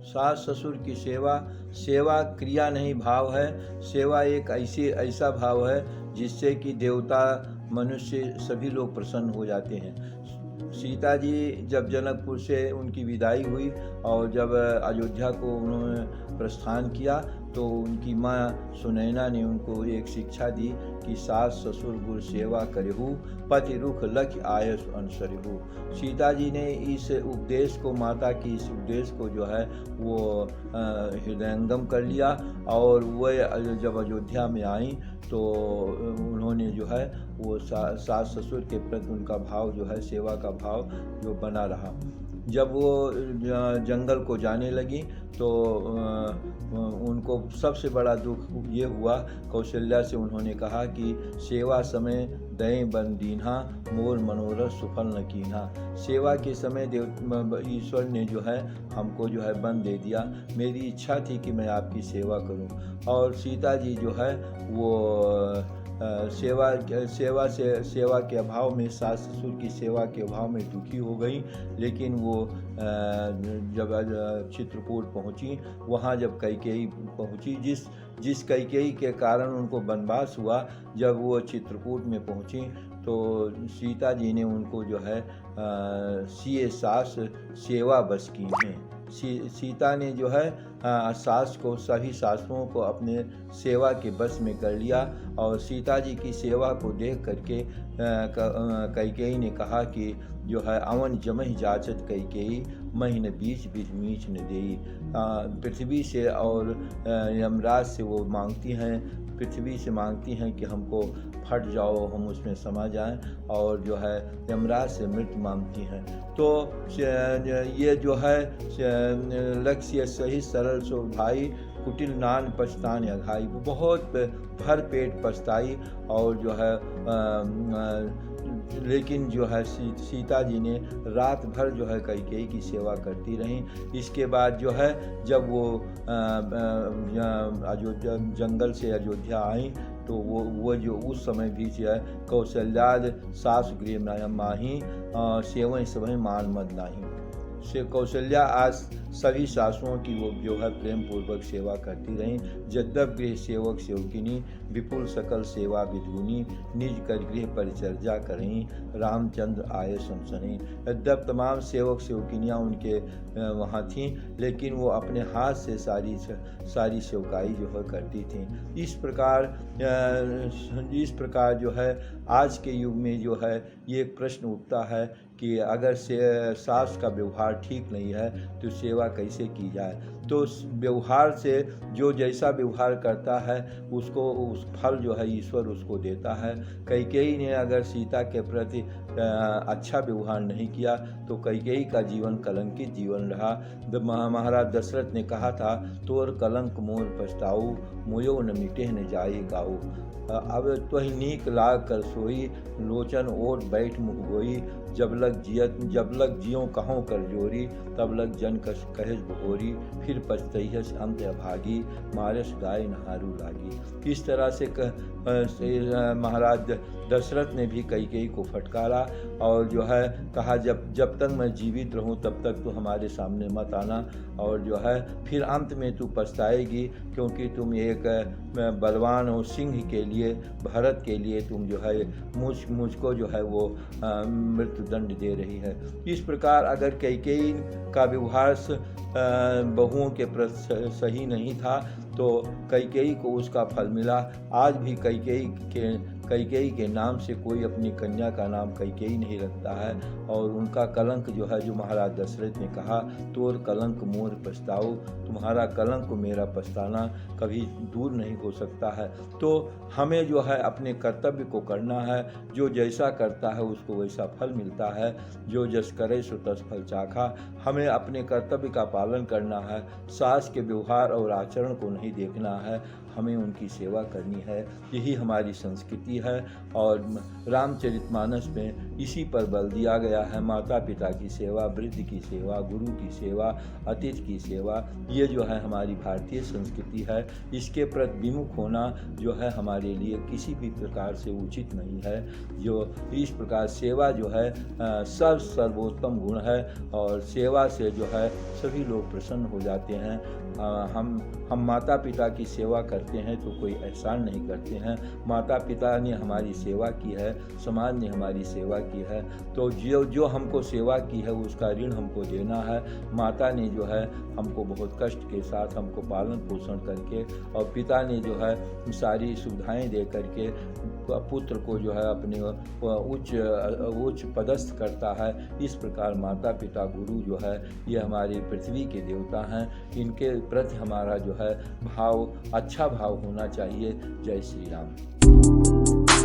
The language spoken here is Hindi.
सास ससुर की सेवा, सेवा क्रिया नहीं भाव है। सेवा एक ऐसा भाव है जिससे कि देवता, मनुष्य सभी लोग प्रसन्न हो जाते हैं। सीता जी जब जनकपुर से उनकी विदाई हुई और जब अयोध्या को उन्होंने प्रस्थान किया, तो उनकी माँ सुनैना ने उनको एक शिक्षा दी कि सास ससुर गुर सेवा करेहु, पति रुख लख आयस अनुसरिहु। सीता जी ने इस उपदेश को, माता की इस उपदेश को जो है वो हृदयंगम कर लिया, और वह जब अयोध्या में आई तो उन्होंने जो है वो सास ससुर के प्रति उनका भाव जो है, सेवा का भाव जो बना रहा। जब वो जंगल को जाने लगी तो उनको सबसे बड़ा दुख ये हुआ, कौशल्या से उन्होंने कहा कि सेवा समय दय बन दीन्हा, मोर मनोरथ सुफल न कीन्हा। सेवा के समय ईश्वर ने जो है हमको जो है वन दे दिया। मेरी इच्छा थी कि मैं आपकी सेवा करूं। और सीता जी जो है वो सेवा के अभाव में, सास ससुर की सेवा के अभाव में दुखी हो गई। लेकिन वो जब चित्रकूट पहुंची, वहां जब कैकेयी पहुंची, जिस कैकेयी के कारण उनको वनवास हुआ, जब वो चित्रकूट में पहुंची तो सीता जी ने उनको जो है सिए सास सेवा बस की हैं। सीता ने जो है सास को, सभी सासुओं को अपने सेवा के बस में कर लिया। और सीता जी की सेवा को देख करके कैकेयी ने कहा कि जो है अवन जमहि जाचत कैकेयी, महीन बीच बीच मीच न देई। पृथ्वी से और यमराज से वो मांगती हैं, पृथ्वी से मांगती हैं कि हमको फट जाओ, हम उसमें समा जाएं, और जो है यमराज से मृत्यु मांगती हैं। तो ये जो है लक्ष्य सही सरल सो भाई, कुटिल नान पछतान अघाई। बहुत भर पेट पछताई, और जो है लेकिन जो है सीता जी ने रात भर जो है कैकेयी की सेवा करती रहीं। इसके बाद जो है जब वो अयोध्या, जंगल से अयोध्या आई, तो वो जो उस समय भी जो है कौशल्याद सास गृह माही, सेवं सवं मान मद नाही। से कौशल्या आज सभी सासुओं की वो जो है प्रेम पूर्वक सेवा करती रहीं। जद्दप गृह सेवक सेवकिनी, विपुल सकल सेवा विधुनी, निज कर गृह परिचर्या करें, रामचंद्र आए सुनसनी। यद्यप तमाम सेवक सेवकिनियाँ उनके वहाँ थीं, लेकिन वो अपने हाथ से सारी सेवकाई जो है करती थीं। इस प्रकार जो है आज के युग में जो है ये प्रश्न उठता है कि अगर सास का व्यवहार ठीक नहीं है तो सेवा कैसे की जाए। तो व्यवहार से जो जैसा व्यवहार करता है उसको उस फल जो है ईश्वर उसको देता है। कैकेयी ने अगर सीता के प्रति अच्छा व्यवहार नहीं किया तो कैकेयी का जीवन कलंकित जीवन रहा। महाराज दशरथ ने कहा था, तोर कलंक मोर पछताऊ, मोयो न मिटे न जाए गाऊ। अब तो ही नीक लाग कर सोई, लोचन ओट बैठ मुख गोई। जब लग जियो कहों कर जोरी, तब लग जन कस कहेस बहोरी। फिर पछतैहस अंत अभागी, मारस गाय नहारू लागी। इस तरह से महाराज दशरथ ने भी कैकेयी को फटकारा और जो है कहा, जब तक मैं जीवित रहूं तब तक तो हमारे सामने मत आना, और जो है फिर अंत में तू पछताएगी, क्योंकि तुम एक बलवान और सिंह के लिए, भरत के लिए तुम जो है मुझको जो है वो मृत्युदंड दे रही है। इस प्रकार अगर कैकेयी का व्यवहार बहुओं के प्रति सही नहीं था तो कैकेयी को उसका फल मिला। आज भी कैकेयी के नाम से कोई अपनी कन्या का नाम कैकेयी नहीं रखता है, और उनका कलंक जो है, जो महाराज दशरथ ने कहा, तोर कलंक मोर पछताओ, तुम्हारा कलंक मेरा पछताना कभी दूर नहीं हो सकता है। तो हमें जो है अपने कर्तव्य को करना है, जो जैसा करता है उसको वैसा फल मिलता है। जो जस करे सो तस फल चाखा। हमें अपने कर्तव्य का पालन करना है, सास के व्यवहार और आचरण को नहीं देखना है, हमें उनकी सेवा करनी है। यही हमारी संस्कृति है। और रामचरितमानस में इसी पर बल दिया गया है। माता पिता की सेवा, वृद्ध की सेवा, गुरु की सेवा, अतिथि की सेवा, ये जो है हमारी भारतीय संस्कृति है। इसके प्रति विमुख होना जो है हमारे लिए किसी भी प्रकार से उचित नहीं है। जो इस प्रकार सेवा जो है सर्वोत्तम गुण है, और सेवा से जो है सभी लोग प्रसन्न हो जाते हैं। हम माता पिता की सेवा करते हैं तो कोई एहसान नहीं करते हैं। माता पिता ने हमारी सेवा की है, समाज ने हमारी सेवा की है, तो जो हमको सेवा की है उसका ऋण हमको देना है। माता ने जो है हमको बहुत कष्ट के साथ हमको पालन पोषण करके, और पिता ने जो है सारी सुविधाएं दे करके पुत्र को जो है अपने उच्च पदस्थ करता है। इस प्रकार माता पिता गुरु जो है ये हमारी पृथ्वी के देवता हैं। इनके प्रति हमारा जो है भाव, अच्छा भाव होना चाहिए। जय श्री राम।